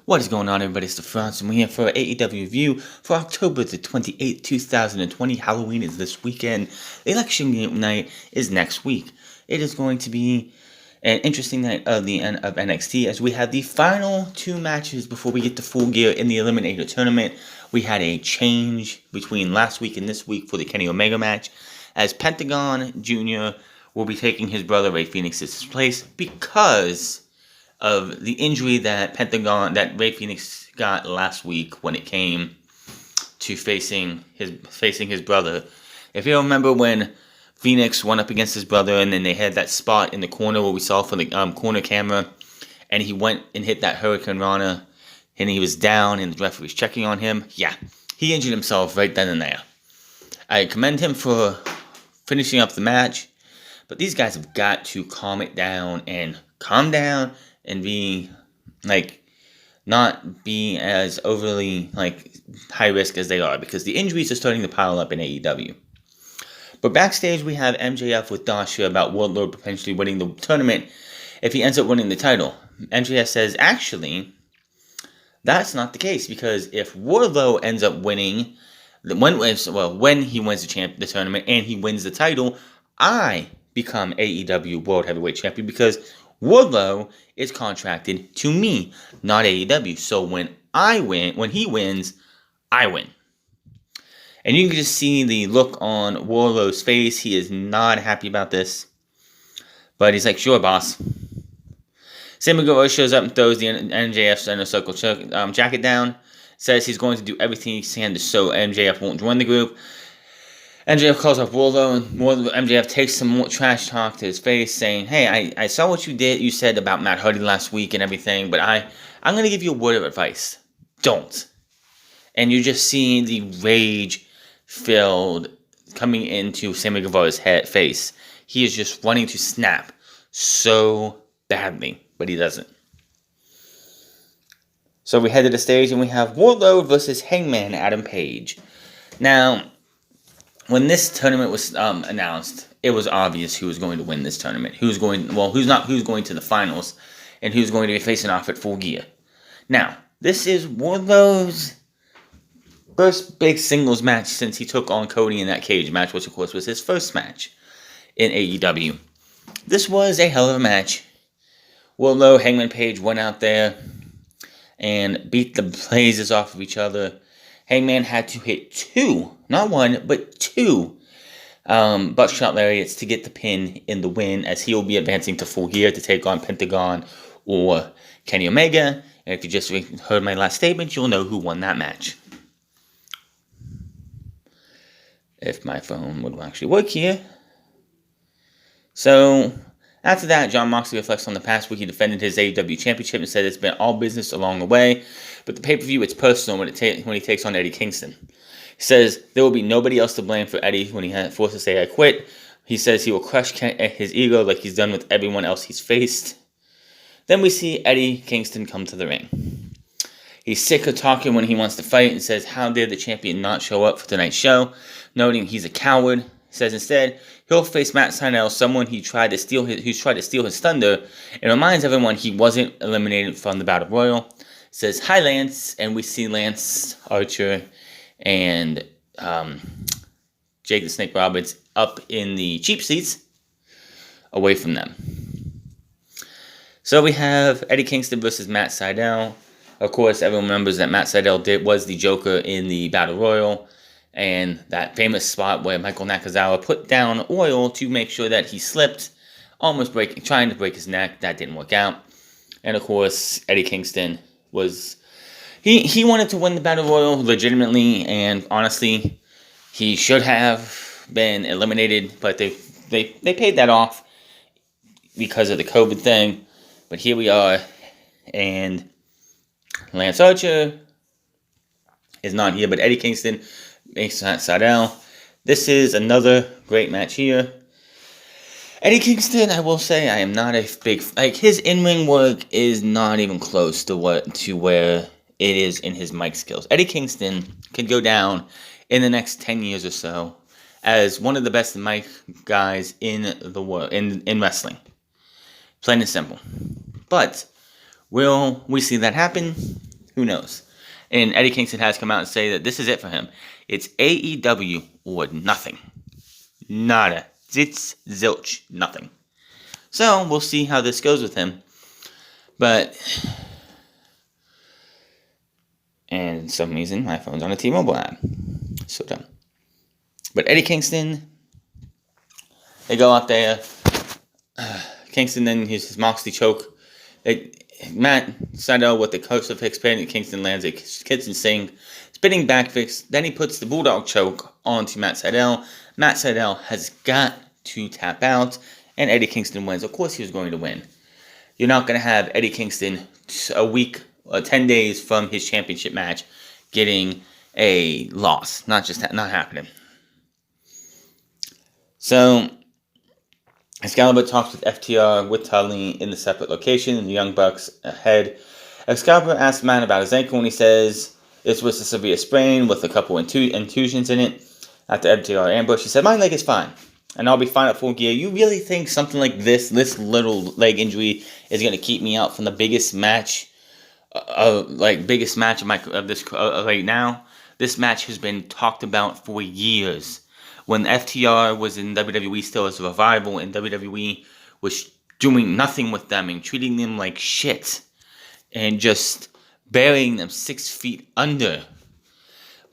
What is going on, everybody? It's the France, and we're here for our AEW review for October the 28th, 2020. Halloween is this weekend. Election night is next week. It is going to be an interesting night of the end of NXT as we have the final two matches before we get to Full Gear in the Eliminator Tournament. We had a change between last week and this week for the Kenny Omega match, as Pentagon Jr. will be taking his brother Rey Fenix's place because of the injury that Rey Fenix got last week when it came to facing his brother. If you remember when Phoenix went up against his brother and then they had that spot in the corner where we saw from the corner camera, and he went and hit that Hurricane Rana and he was down and the referee was checking on him. Yeah, he injured himself right then and there. I commend him for finishing up the match, but these guys have got to calm down and be, not be as overly, high risk as they are, because the injuries are starting to pile up in AEW. But backstage, we have MJF with Dasha about Warlord potentially winning the tournament if he ends up winning the title. MJF says, actually, that's not the case, because if Warlord ends up winning, when he wins the tournament and he wins the title, I become AEW World Heavyweight Champion, because Warlord is contracted to me, not AEW. So when he wins, I win. And you can just see the look on Warlord's face. He is not happy about this. But he's like, sure, boss. Sammy Guevara shows up and throws the MJF InnerCircle jacket down. Says he's going to do everything he can so MJF won't join the group. MJF calls up Warlord, and MJF takes some more trash talk to his face, saying, hey, I saw what you said about Matt Hardy last week and everything, but I'm going to give you a word of advice. Don't. And you just see the rage filled coming into Sammy Guevara's face. He is just wanting to snap so badly, but he doesn't. So we head to the stage and we have Warlord versus Hangman Adam Page. Now, when this tournament was announced, it was obvious who was going to win this tournament. Who's going to the finals, and who's going to be facing off at Full Gear. Now, this is Warlord's first big singles match since he took on Cody in that cage match, which of course was his first match in AEW. This was a hell of a match. Warlord, Hangman Page went out there and beat the blazes off of each other. Hangman had to hit two, not one, but two buckshot lariats to get the pin in the win, as he will be advancing to Full Gear to take on Pentagon or Kenny Omega. And if you just heard my last statement, you'll know who won that match. If my phone would actually work here. So, after that, Jon Moxley reflects on the past week. He defended his AEW championship and said it's been all business along the way. But the pay-per-view, it's personal when he takes on Eddie Kingston. He says there will be nobody else to blame for Eddie when he had forced to say, I quit. He says he will crush his ego like he's done with everyone else he's faced. Then we see Eddie Kingston come to the ring. He's sick of talking when he wants to fight and says, how dare the champion not show up for tonight's show? Noting he's a coward. He says instead, he'll face Matt Sydal, someone who's tried to steal his thunder, and reminds everyone he wasn't eliminated from the Battle Royal. Says, hi, Lance, and we see Lance Archer and Jake the Snake Roberts up in the cheap seats away from them. So we have Eddie Kingston versus Matt Sydal. Of course, everyone remembers that Matt Sydal was the Joker in the Battle Royal, and that famous spot where Michael Nakazawa put down oil to make sure that he slipped, trying to break his neck. That didn't work out. And of course, Eddie Kingston he wanted to win the Battle Royal legitimately, and honestly, he should have been eliminated, but they paid that off because of the COVID thing. But here we are, and Lance Archer is not here, but Eddie Kingston makes Sydal. This is another great match here. Eddie Kingston, I will say, I am not a big... his in-ring work is not even close to where it is in his mic skills. Eddie Kingston could go down in the next 10 years or so as one of the best mic guys in the world, in wrestling. Plain and simple. But will we see that happen? Who knows? And Eddie Kingston has come out and say that this is it for him. It's AEW or nothing. Nada. Zits, zilch, nothing. So, we'll see how this goes with him. But, and for some reason, my phone's on a T-Mobile app. So dumb. But Eddie Kingston, they go out there. Kingston then uses his Moxley choke. Matt Sydal with the coast of expanding. Kingston lands a kitchen sink, spinning back fix. Then he puts the Bulldog choke onto Matt Sydal. Matt Sydal has got to tap out, and Eddie Kingston wins. Of course he was going to win. You're not going to have Eddie Kingston a week or 10 days from his championship match getting a loss. Not happening. So, Excalibur talks with FTR with Tully in the separate location, and the Young Bucks ahead. Excalibur asks Matt about his ankle, and he says this was a severe sprain with a couple intusions in it. After FTR ambush, he said, "My leg is fine, and I'll be fine at Full Gear." You really think something like this little leg injury, is going to keep me out from the biggest match, biggest match of this right now? This match has been talked about for years. When FTR was in WWE still as a revival, and WWE was doing nothing with them and treating them like shit, and just burying them 6 feet under.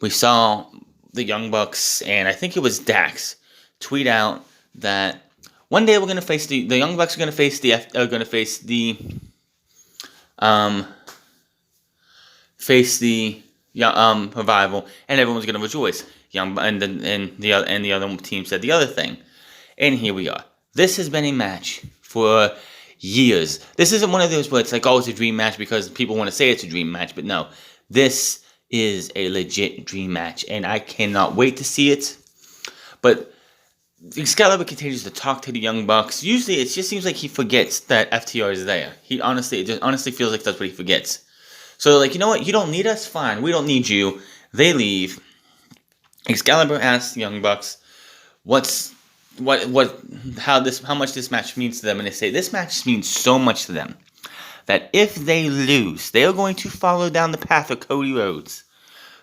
We saw the Young Bucks, and I think it was Dax, tweet out that one day we're gonna face the Young Bucks are gonna face the revival, and everyone's gonna rejoice. And the other team said the other thing, and here we are. This has been a match for years. This isn't one of those where it's like, oh, it's a dream match because people want to say it's a dream match, but no, this is a legit dream match, and I cannot wait to see it. But Excalibur continues to talk to the Young Bucks. Usually, it just seems like he forgets that FTR is there. It just honestly feels like that's what he forgets. So, like, you know what? You don't need us? Fine. We don't need you. They leave. Excalibur asks the Young Bucks how much this match means to them, and they say this match means so much to them that if they lose, they are going to follow down the path of Cody Rhodes,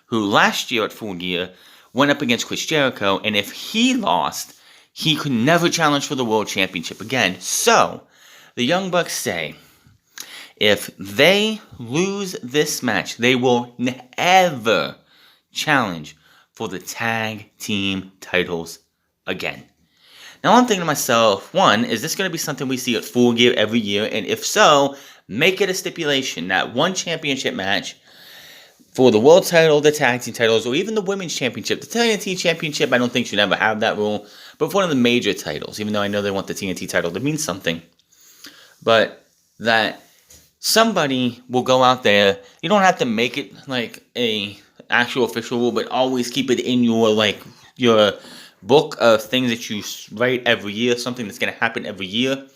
who last year at Full Gear went up against Chris Jericho, and if he lost, he could never challenge for the World Championship again. So, the Young Bucks say, if they lose this match, they will never challenge for the tag team titles again. Now, I'm thinking to myself, one, is this going to be something we see at Full Gear every year? And if so, make it a stipulation that one championship match for the world title, the tag team titles, or even the women's championship. The TNT championship, I don't think should ever have that rule. But for one of the major titles, even though I know they want the TNT title to mean something. But that somebody will go out there. You don't have to make it like a actual official rule, but always keep it in your book of things that you write every year, something that's going to happen every year.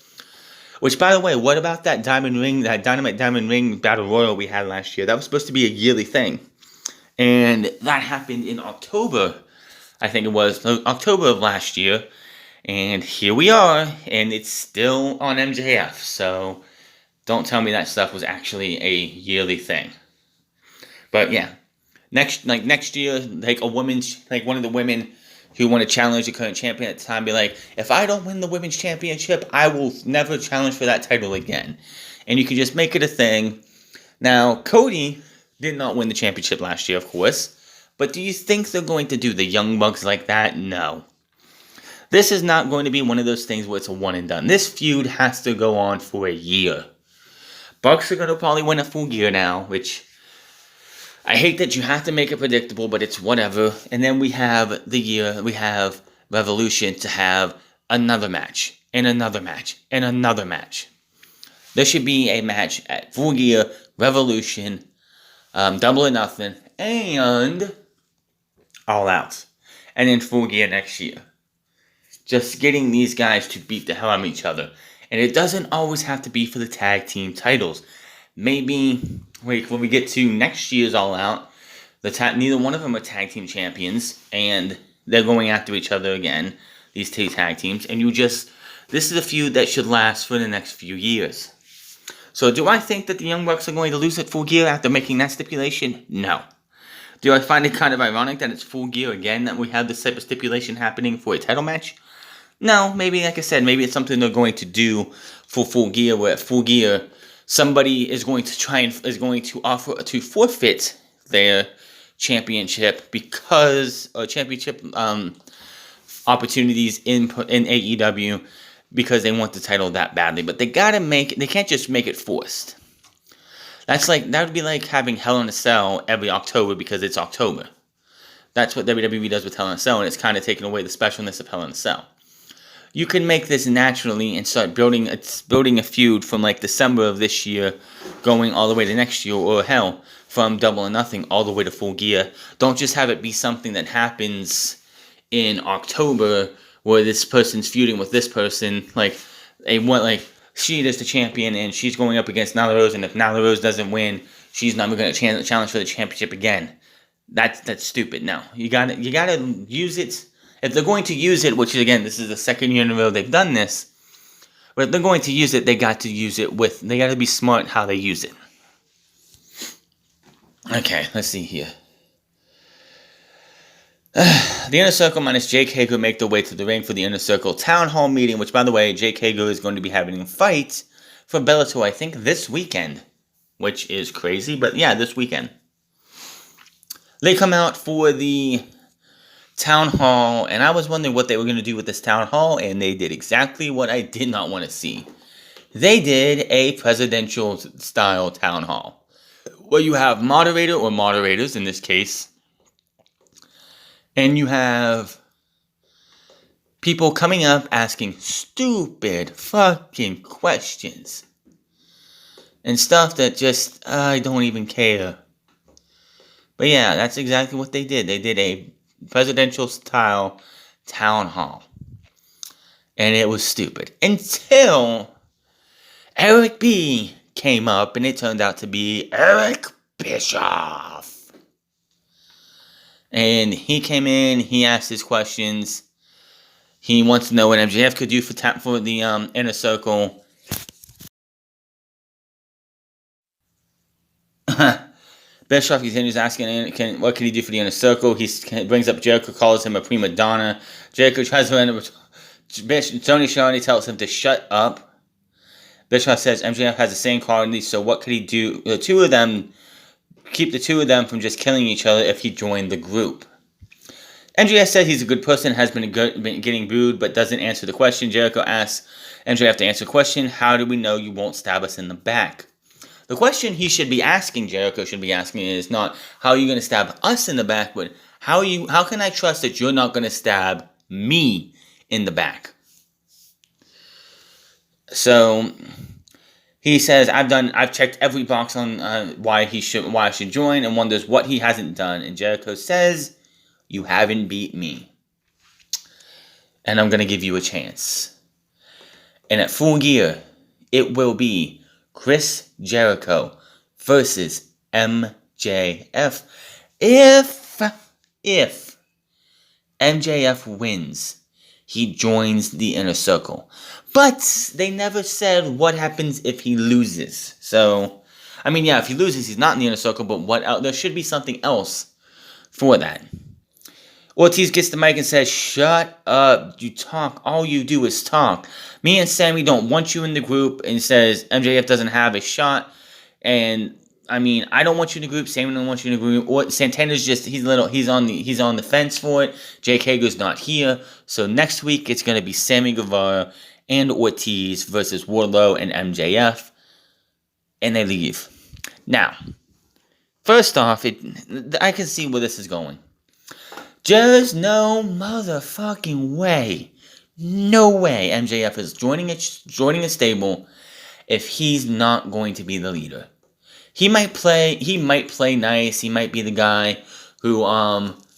Which, by the way, what about that Dynamite Diamond Ring Battle Royal we had last year? That was supposed to be a yearly thing. And that happened in October, I think it was, October of last year. And here we are, and it's still on MJF. So, don't tell me that stuff was actually a yearly thing. But yeah. Next year, one of the women who want to challenge the current champion at the time, be like, if I don't win the women's championship, I will never challenge for that title again. And you can just make it a thing. Now, Cody did not win the championship last year, of course. But do you think they're going to do the Young Bucks like that? No. This is not going to be one of those things where it's a one and done. This feud has to go on for a year. Bucks are going to probably win a Full Gear now, which I hate that you have to make it predictable, but it's whatever. And then we have Revolution to have another match, and another match, and another match. There should be a match at Full Gear, Revolution, Double or Nothing, and All Out. And then Full Gear next year. Just getting these guys to beat the hell out of each other. And it doesn't always have to be for the tag team titles. Maybe when we get to next year's All Out, neither one of them are tag team champions, and they're going after each other again, these two tag teams, and this is a feud that should last for the next few years. So do I think that the Young Bucks are going to lose at Full Gear after making that stipulation? No. Do I find it kind of ironic that it's Full Gear again, that we have this type of stipulation happening for a title match? No, maybe, like I said, maybe it's something they're going to do for Full Gear, where at Full Gear, somebody is going to offer to forfeit their championship championship opportunities in AEW because they want the title that badly. But they can't just make it forced. That would be like having Hell in a Cell every October because it's October. That's what WWE does with Hell in a Cell, and it's kind of taking away the specialness of Hell in a Cell. You can make this naturally and start building a feud from like December of this year going all the way to next year, or hell, from Double or Nothing all the way to Full Gear. Don't just have it be something that happens in October where this person's feuding with this person. She is the champion and she's going up against Nyla Rose, and if Nyla Rose doesn't win, she's not going to challenge for the championship again. That's stupid. No, you gotta use it. If they're going to use it, which again, this is the second year in a row they've done this, but if they're going to use it, they got to be smart how they use it. Okay, let's see here. The Inner Circle minus Jake Hager make their way to the ring for the Inner Circle Town Hall meeting, which, by the way, Jake Hager is going to be having a fight for Bellator, I think, this weekend, which is crazy, but yeah, this weekend. They come out for the Town Hall, and I was wondering what they were going to do with this Town Hall, and they did exactly what I did not want to see. They did a presidential-style Town Hall, where you have moderator or moderators, in this case, and you have people coming up asking stupid fucking questions, and stuff that just, I don't even care. But yeah, that's exactly what they did. They did a presidential style Town Hall, and it was stupid until Eric B came up, and it turned out to be Eric Bischoff, and he came in, he asked his questions. He wants to know what MJF could do for the Inner Circle. Bischoff continues asking, what can he do for the Inner Circle? He brings up Jericho, calls him a prima donna. Jericho tries to end up with Tony Schiavone, tells him to shut up. Bischoff says MJF has the same qualities, so what could he do? Keep the two of them from just killing each other if he joined the group. MJF said he's a good person, has been getting booed, but doesn't answer the question. Jericho asks MJF to answer the question, how do we know you won't stab us in the back? The question Jericho should be asking is not, how are you going to stab us in the back, but how can I trust that you're not going to stab me in the back? So he says, I've checked every box on why I should join, and wonders what he hasn't done. And Jericho says, you haven't beat me, and I'm going to give you a chance. And at Full Gear, it will be Chris Jericho versus MJF. If MJF wins, he joins the Inner Circle. But they never said what happens if he loses. So, I mean, yeah, if he loses, he's not in the Inner Circle, but what else? There should be something else for that. Ortiz gets the mic and says, shut up, you talk, all you do is talk. Me and Sammy don't want you in the group, and says MJF doesn't have a shot, and I mean, I don't want you in the group, Sammy don't want you in the group, or Santana's just, he's on the fence for it, Jake Hager's not here, so next week it's going to be Sammy Guevara and Ortiz versus Warlord and MJF, and they leave. Now, first off, I can see where this is going. There's no motherfucking way. No way MJF is joining a stable if he's not going to be the leader. He might play nice. He might be the guy who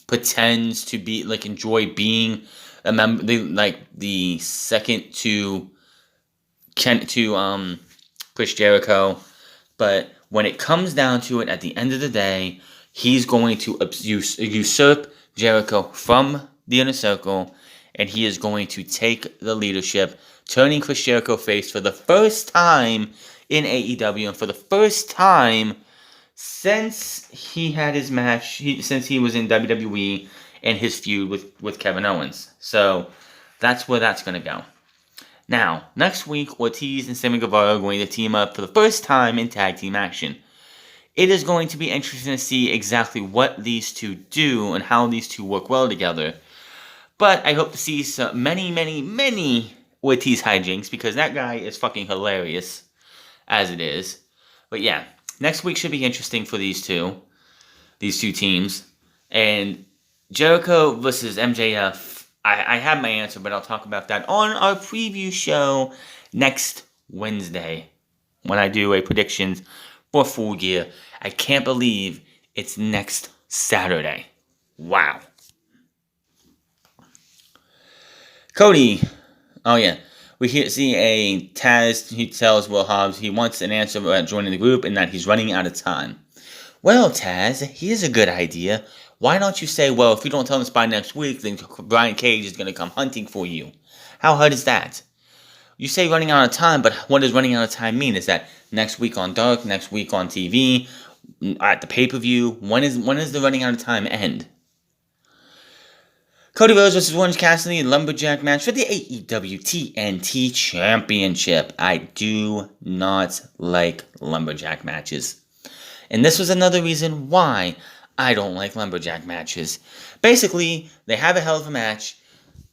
pretends to be enjoy being a member, the second to Chris Jericho. But when it comes down to it, at the end of the day, he's going to usurp Jericho from the Inner Circle, and he is going to take the leadership, turning Chris Jericho face for the first time in AEW, and for the first time since he had his match, since he was in WWE and his feud with Kevin Owens. So that's where that's going to go. Now, next week, Ortiz and Sammy Guevara are going to team up for the first time in tag team action. It is going to be interesting to see exactly what these two do and how these two work well together. But I hope to see many Ortiz hijinks, because that guy is fucking hilarious as it is. But yeah, next week should be interesting for these two teams. And Jericho versus MJF, I have my answer, but I'll talk about that on our preview show next Wednesday when I do a predictions for Full Gear. I can't believe it's next Saturday. Wow. Cody. Oh, yeah. We see a Taz. He tells Will Hobbs he wants an answer about joining the group and that he's running out of time. Well, Taz, here's a good idea. Why don't you say, well, if you don't tell us by next week, then Brian Cage is going to come hunting for you. How hard is that? You say running out of time, but what does running out of time mean? Is that next week on Dark, next week on TV, at the pay-per-view? When is the running out of time end? Cody Rhodes versus Orange Cassidy, Lumberjack match for the AEW TNT Championship. I do not like Lumberjack matches. And this was another reason why I don't like Lumberjack matches. Basically, they have a hell of a match.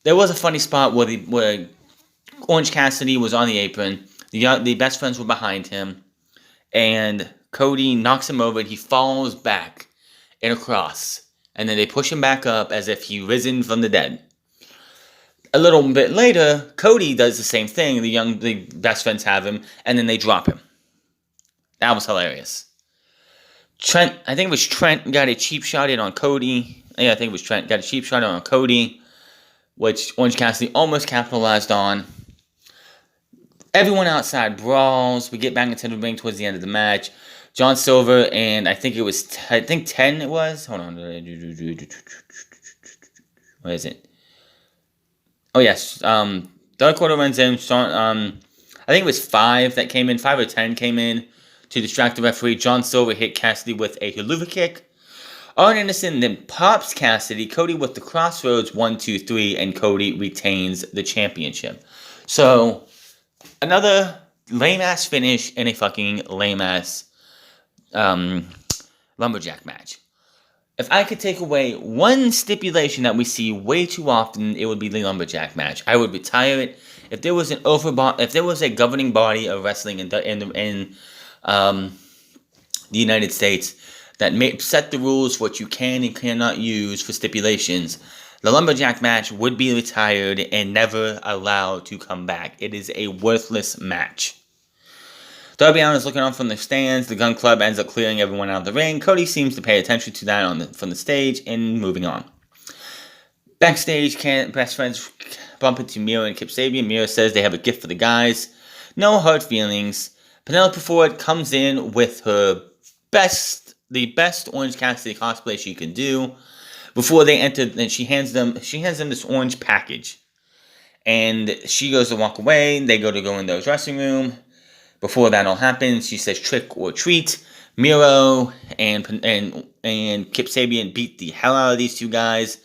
There was a funny spot where Orange Cassidy was on the apron. The best friends were behind him. And Cody knocks him over and he falls back in a cross. And then they push him back up as if he risen from the dead. A little bit later, Cody does the same thing. The best friends have him, and then they drop him. That was hilarious. I think it was Trent got a cheap shot in on Cody. Yeah, I think it was Trent got a cheap shot on Cody, which Orange Cassidy almost capitalized on. Everyone outside brawls. We get back into the ring towards the end of the match. John Silver and I think 10 it was. Hold on. What is it? Oh, yes. Dark Order runs in. Shawn, I think it was 5 that came in. 5 or 10 came in to distract the referee. John Silver hit Cassidy with a haluva kick. Arn Anderson then pops Cassidy. Cody with the Crossroads 1, 2, 3. And Cody retains the championship. So, another lame-ass finish and a fucking lame-ass Lumberjack match. If I could take away one stipulation that we see way too often, it would be the Lumberjack match. I would retire it. If there was a governing body of wrestling in the United States that may set the rules for what you can and cannot use for stipulations, the Lumberjack match would be retired and never allowed to come back. It is a worthless match. Darby Allin is looking on from the stands. The Gun Club ends up clearing everyone out of the ring. Cody seems to pay attention to that from the stage and moving on. Backstage, best friends bump into Miro and Kip Sabian. Miro says they have a gift for the guys. No hard feelings. Penelope Ford comes in with the best Orange Cassidy cosplay she can do. Before they enter, and she hands them this orange package. And she goes to walk away. They go in the dressing room. Before that all happens, she says trick or treat. Miro and Kip Sabian beat the hell out of these two guys.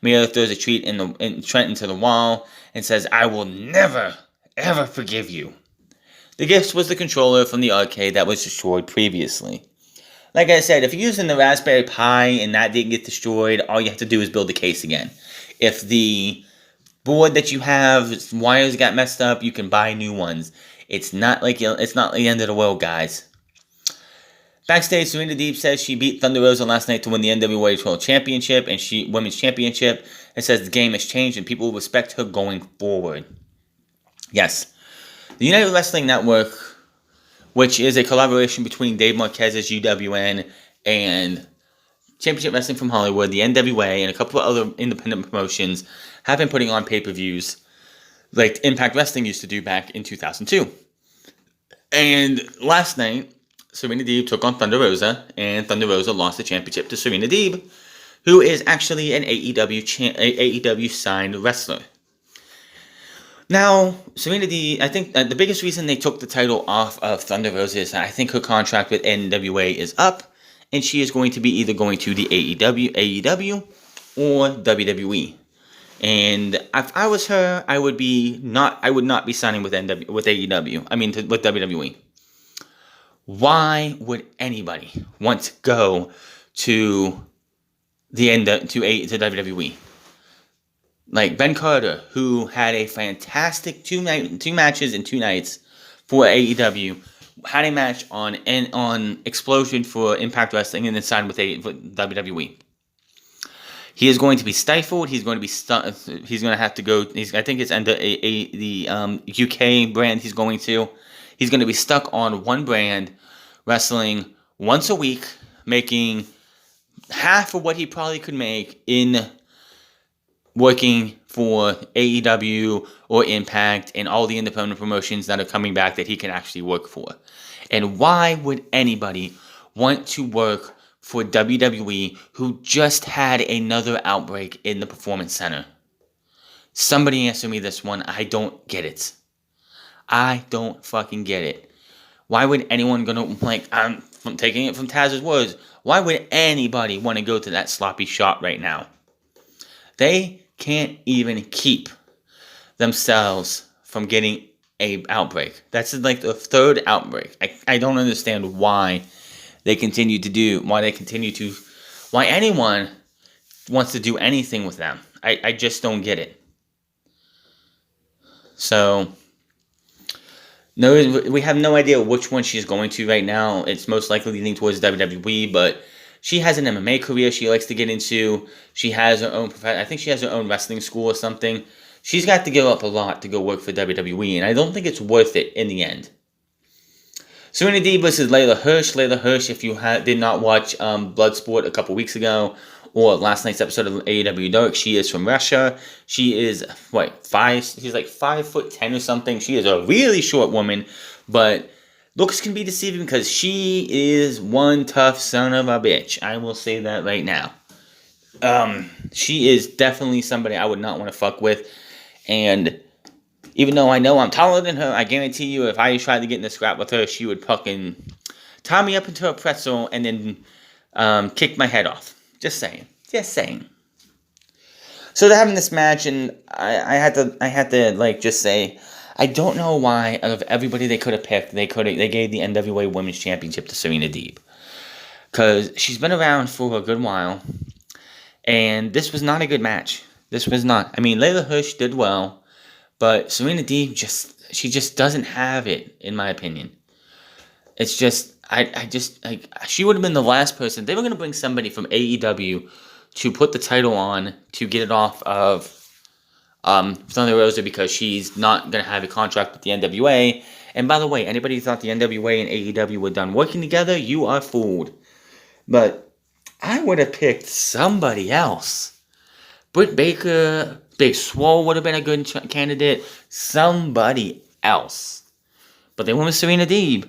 Miro throws a treat and Trent into the wall and says, "I will never, ever forgive you." The gift was the controller from the arcade that was destroyed previously. Like I said, if you're using the Raspberry Pi and that didn't get destroyed, all you have to do is build the case again. If the board that you have, wires got messed up, you can buy new ones. It's not the end of the world, guys. Backstage, Serena Deeb says she beat Thunder Rosa last night to win the NWA World Championship and Women's Championship. It says the game has changed and people will respect her going forward. Yes. The United Wrestling Network, which is a collaboration between Dave Marquez's UWN and Championship Wrestling from Hollywood, the NWA, and a couple of other independent promotions, have been putting on pay-per-views like Impact Wrestling used to do back in 2002. And last night, Serena Deeb took on Thunder Rosa, and Thunder Rosa lost the championship to Serena Deeb, who is actually an AEW signed wrestler. Now, Serenity, I think the biggest reason they took the title off of Thunder Rosa is I think her contract with NWA is up, and she is going to be either going to the AEW or WWE. And if I was her, I would not be signing with AEW. I mean, with WWE. Why would anybody want to go to to WWE? Like Ben Carter, who had a fantastic two matches in 2 nights for AEW, had a match on Explosion for Impact Wrestling, and then signed with WWE. He is going to be stifled. He's going to be he's going to have to go. I think it's under the UK brand. He's going to be stuck on one brand, wrestling once a week, making half of what he probably could make in working for AEW or Impact and all the independent promotions that are coming back that he can actually work for. And why would anybody want to work for WWE, who just had another outbreak in the Performance Center? Somebody answer me this one. I don't get it. I don't fucking get it. Why would anyone I'm taking it from Taz's words, why would anybody want to go to that sloppy shop right now? They can't even keep themselves from getting a outbreak. That's like the 3rd outbreak. I don't understand why why anyone wants to do anything with them. I just don't get it. So, no, we have no idea which one she's going to right now. It's most likely leaning towards WWE, but she has an MMA career she likes to get into. She has her own, I think she has her own wrestling school or something. She's got to give up a lot to go work for WWE, and I don't think it's worth it in the end. Serenity versus Layla Hirsch. Layla Hirsch, if you did not watch Bloodsport a couple weeks ago, or last night's episode of AEW Dark, she is from Russia. She is, she's like 5'10" or something. She is a really short woman, but looks can be deceiving because she is one tough son of a bitch. I will say that right now. She is definitely somebody I would not want to fuck with. And even though I know I'm taller than her, I guarantee you if I tried to get in a scrap with her, she would fucking tie me up into a pretzel and then kick my head off. Just saying. So they're having this match, and I had to just say, I don't know why out of everybody they could have picked, they gave the NWA Women's Championship to Serena Deeb, because she's been around for a good while, and this was not a good match. This was not. I mean, Layla Hirsch did well, but Serena Deeb she just doesn't have it, in my opinion. It's just she would have been the last person. They were going to bring somebody from AEW to put the title on to get it off of Thunder Rosa, because she's not going to have a contract with the NWA. And by the way, anybody who thought the NWA and AEW were done working together, you are fooled. But I would have picked somebody else. Britt Baker, Big Swole would have been a good candidate. Somebody else. But they went with Serena Deeb.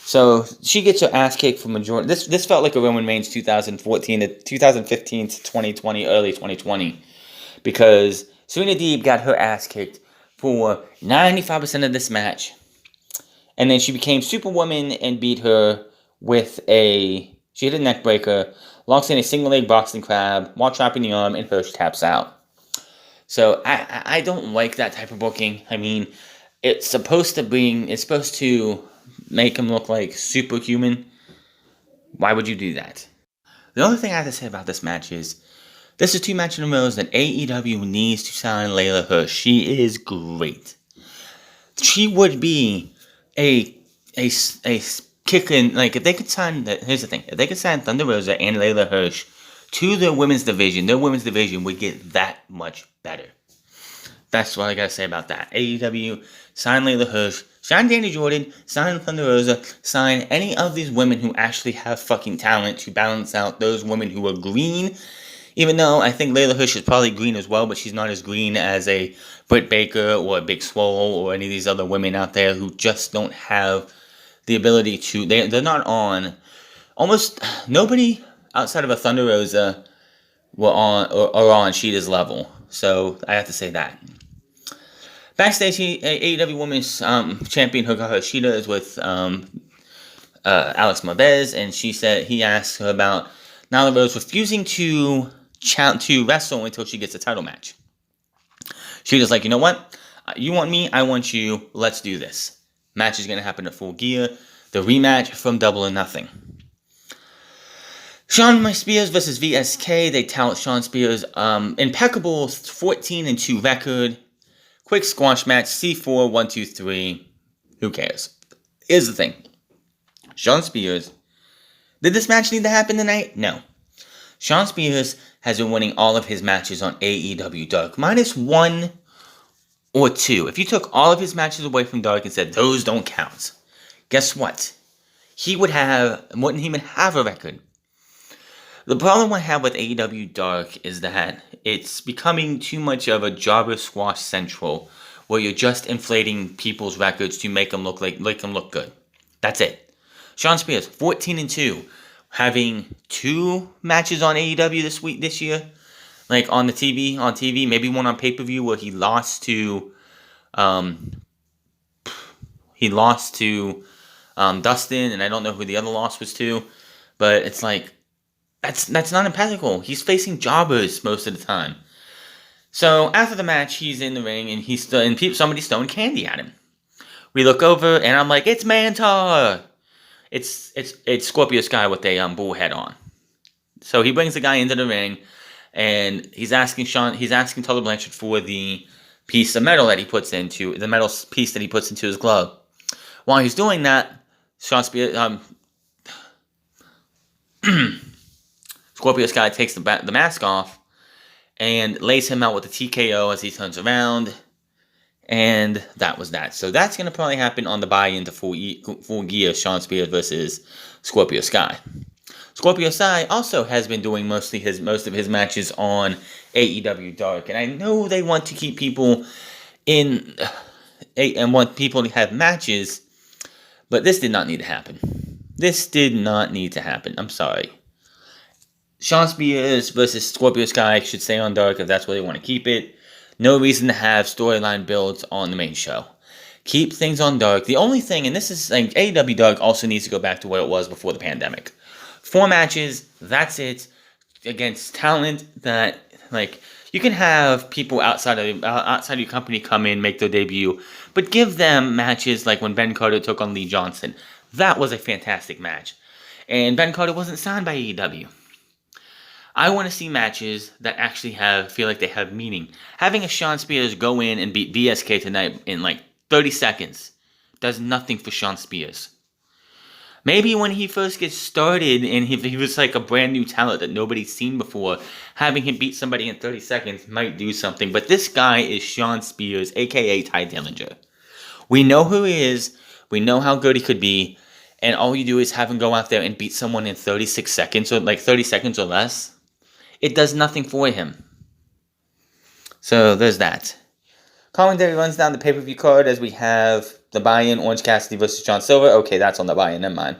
So she gets her ass kicked for majority. This felt like a Roman Reigns 2015 to 2020, early 2020. Because Serena Deeb got her ass kicked for 95% of this match. And then she became Superwoman and beat her with she hit a neck breaker, locks in a single leg boxing crab while trapping the arm, and Hirsch taps out. So I don't like that type of booking. I mean, it's supposed to make him look like superhuman. Why would you do that? The only thing I have to say about this match is, this is 2 matches in a row that AEW needs to sign Layla Hirsch. She is great. She would be a kicking, if they could sign, here's the thing, if they could sign Thunder Rosa and Layla Hirsch to their women's division, would get that much better. That's what I gotta say about that. AEW, sign Layla Hirsch, sign Danny Jordan, sign Thunder Rosa, sign any of these women who actually have fucking talent to balance out those women who are green. Even though I think Layla Hirsch is probably green as well, but she's not as green as a Britt Baker or a Big Swole or any of these other women out there who just don't have the ability to. They're not on. Almost nobody outside of a Thunder Rosa are on Sheeta's level. So I have to say that. Backstage, AEW Women's Champion Hikaru Shida is with Alex Marvez, and he asked her about Nyla Rose refusing to wrestle until she gets a title match. Shida's like, you know what? You want me, I want you, let's do this. Match is going to happen at Full Gear. The rematch from Double or Nothing. Shawn Spears versus VSK. They tout Shawn Spears' impeccable 14-2 record. Quick squash match, C4, 1, 2, 3. Who cares? Here's the thing. Shawn Spears. Did this match need to happen tonight? No. Shawn Spears has been winning all of his matches on AEW Dark. Minus 1 or 2. If you took all of his matches away from Dark and said, those don't count, guess what? He wouldn't even have a record. The problem I have with AEW Dark is that it's becoming too much of a jobber squash central, where you're just inflating people's records to make them look good. That's it. Shawn Spears, 14-2, having 2 matches on AEW this year, like on TV, maybe one on pay-per-view where he lost to Dustin, and I don't know who the other loss was to, but it's like, That's not impeccable. He's facing jobbers most of the time. So after the match, he's in the ring and somebody's throwing candy at him. We look over and I'm like, it's Mantar. It's Scorpio Sky with a bull head on. So he brings the guy into the ring and he's asking Tully Blanchard for the piece of metal that he puts into his glove. While he's doing that, Shawn Spears Scorpio Sky takes the mask off and lays him out with a TKO as he turns around. And that was that. So that's going to probably happen on the buy-in to Full Gear, Shawn Spears versus Scorpio Sky. Scorpio Sky also has been doing most of his matches on AEW Dark. And I know they want to keep people in and want people to have matches. But this did not need to happen. I'm sorry. Shawn Spears versus Scorpio Sky should stay on Dark if that's where they want to keep it. No reason to have storyline builds on the main show. Keep things on Dark. The only thing, and this is like AEW Dark also needs to go back to what it was before the pandemic. 4 matches, that's it, against talent that, like, you can have people outside of your company come in, make their debut, but give them matches like when Ben Carter took on Lee Johnson. That was a fantastic match. And Ben Carter wasn't signed by AEW. I want to see matches that actually feel like they have meaning. Having a Shawn Spears go in and beat VSK tonight in like 30 seconds does nothing for Shawn Spears. Maybe when he first gets started and he was like a brand new talent that nobody's seen before, having him beat somebody in 30 seconds might do something. But this guy is Shawn Spears, a.k.a. Ty Dillinger. We know who he is. We know how good he could be. And all you do is have him go out there and beat someone in 36 seconds or like 30 seconds or less. It does nothing for him. So there's that. Commentary runs down the pay-per-view card as we have the buy-in, Orange Cassidy versus John Silver. Okay, that's on the buy-in, never mind.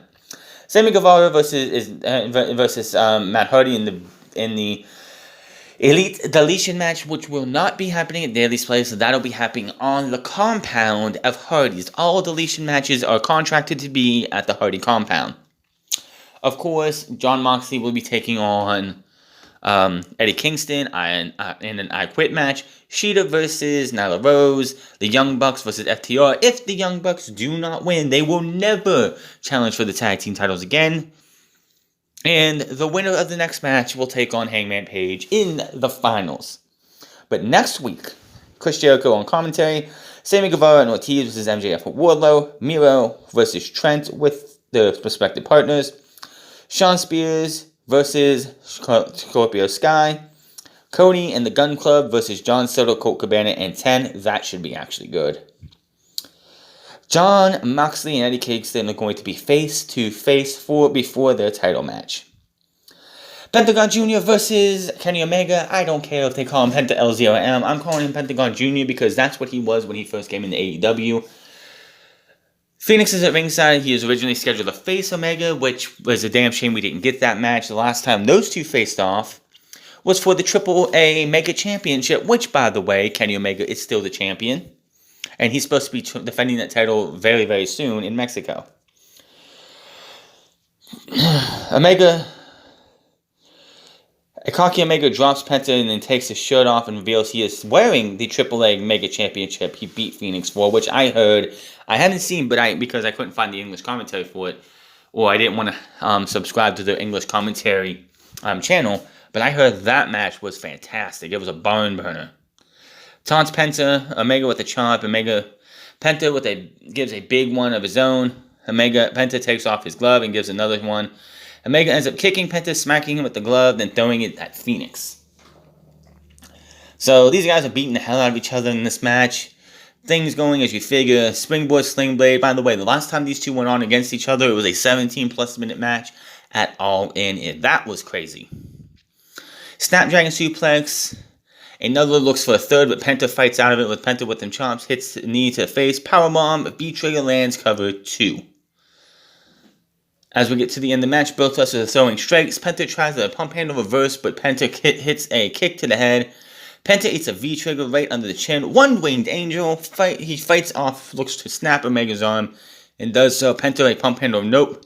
Sammy Guevara versus Matt Hardy in the Elite Deletion match, which will not be happening at Daily's Place. So that'll be happening on the compound of Hardy's. All deletion matches are contracted to be at the Hardy compound. Of course, Jon Moxley will be taking on Eddie Kingston in an I Quit match. Shida versus Nyla Rose. The Young Bucks versus FTR. If the Young Bucks do not win, they will never challenge for the tag team titles again. And the winner of the next match will take on Hangman Page in the finals. But next week, Chris Jericho on commentary. Sammy Guevara and Ortiz versus MJF with Warlord. Miro versus Trent with their respective partners. Shawn Spears versus Scorpio Sky. Cody and the Gun Club versus John Soto, Colt Cabana, and 10. That should be actually good. Jon Moxley and Eddie Kingston are going to be face-to-face before their title match. Pentagon Jr. versus Kenny Omega. I don't care if they call him Penta L0M. I'm calling him Pentagon Jr. because that's what he was when he first came into AEW. Phoenix is at ringside. He is originally scheduled to face Omega, which was a damn shame we didn't get that match. The last time those two faced off was for the AAA Mega Championship, which, by the way, Kenny Omega is still the champion. And he's supposed to be defending that title very, very soon in Mexico. Cocky Omega drops Penta and then takes his shirt off and reveals he is wearing the AAA Mega Championship he beat Phoenix for, which I heard. I hadn't seen, but because I couldn't find the English commentary for it, or I didn't want to subscribe to the English commentary channel, but I heard that match was fantastic. It was a barn burner. Taunts Penta, Omega with a chop, Penta gives a big one of his own. Penta takes off his glove and gives another one. Omega ends up kicking Penta, smacking him with the glove, then throwing it at Phoenix. So these guys are beating the hell out of each other in this match. Things going as you figure. Springboard, Sling Blade. By the way, the last time these two went on against each other, it was a 17-plus minute match at All In. That was crazy. Snapdragon Suplex. Another looks for a third, but Penta fights out of it with Penta with them chops. Hits the knee to the face. Powerbomb. V-Trigger lands cover 2. As we get to the end of the match, both wrestlers are throwing strikes. Penta tries a pump handle reverse, but Penta hits a kick to the head. Penta eats a V-trigger right under the chin. One-winged angel. He fights off, looks to snap Omega's arm, and does so. Penta a pump handle, nope.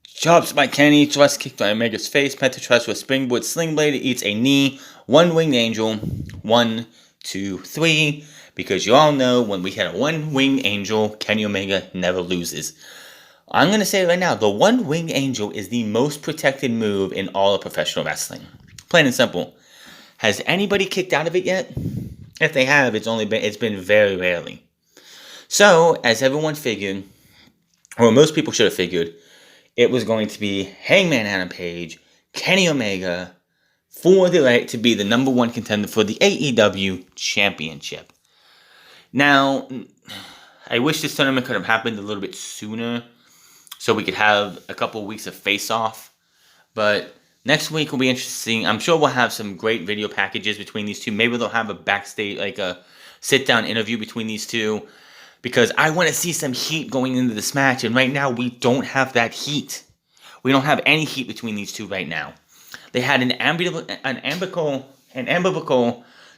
Chops by Kenny, thrust kick by Omega's face. Penta tries with a springboard sling blade. Eats a knee. One-winged angel. 1, 2, 3. Because you all know when we hit a one-winged angel, Kenny Omega never loses. I'm going to say it right now, the one-winged angel is the most protected move in all of professional wrestling. Plain and simple. Has anybody kicked out of it yet? If they have, it's been very rarely. So, as everyone figured, or most people should have figured, it was going to be Hangman Adam Page, Kenny Omega, for the right to be the number 1 contender for the AEW Championship. Now, I wish this tournament could have happened a little bit sooner, so we could have a couple of weeks of face-off. But next week will be interesting. I'm sure we'll have some great video packages between these two. Maybe they'll have a backstage, like a sit-down interview between these two. Because I want to see some heat going into this match. And right now, we don't have that heat. We don't have any heat between these two right now. They had an amicable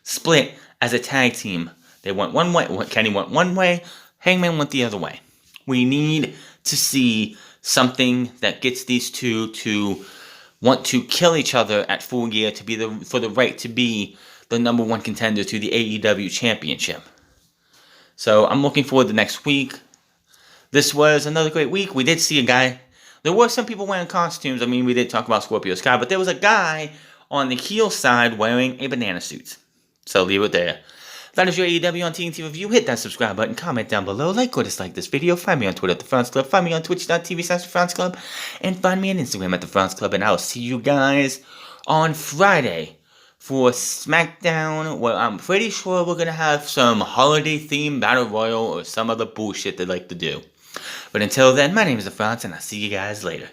split as a tag team. They went one way. Kenny went one way. Hangman went the other way. We need to see something that gets these two to want to kill each other at Full Gear for the right to be the number 1 contender to the AEW Championship. So I'm looking forward to next week. This was another great week. We did see a guy. There were some people wearing costumes. I mean, we did talk about Scorpio Sky, but there was a guy on the heel side wearing a banana suit. So leave it there. That is your AEW on TNT review. Hit that subscribe button, comment down below, like or dislike this video. Find me on Twitter at The France Club. Find me on twitch.tv/The France Club. And find me on Instagram at The France Club. And I'll see you guys on Friday for SmackDown, where I'm pretty sure we're going to have some holiday-themed Battle Royal or some other bullshit they like to do. But until then, my name is The France, and I'll see you guys later.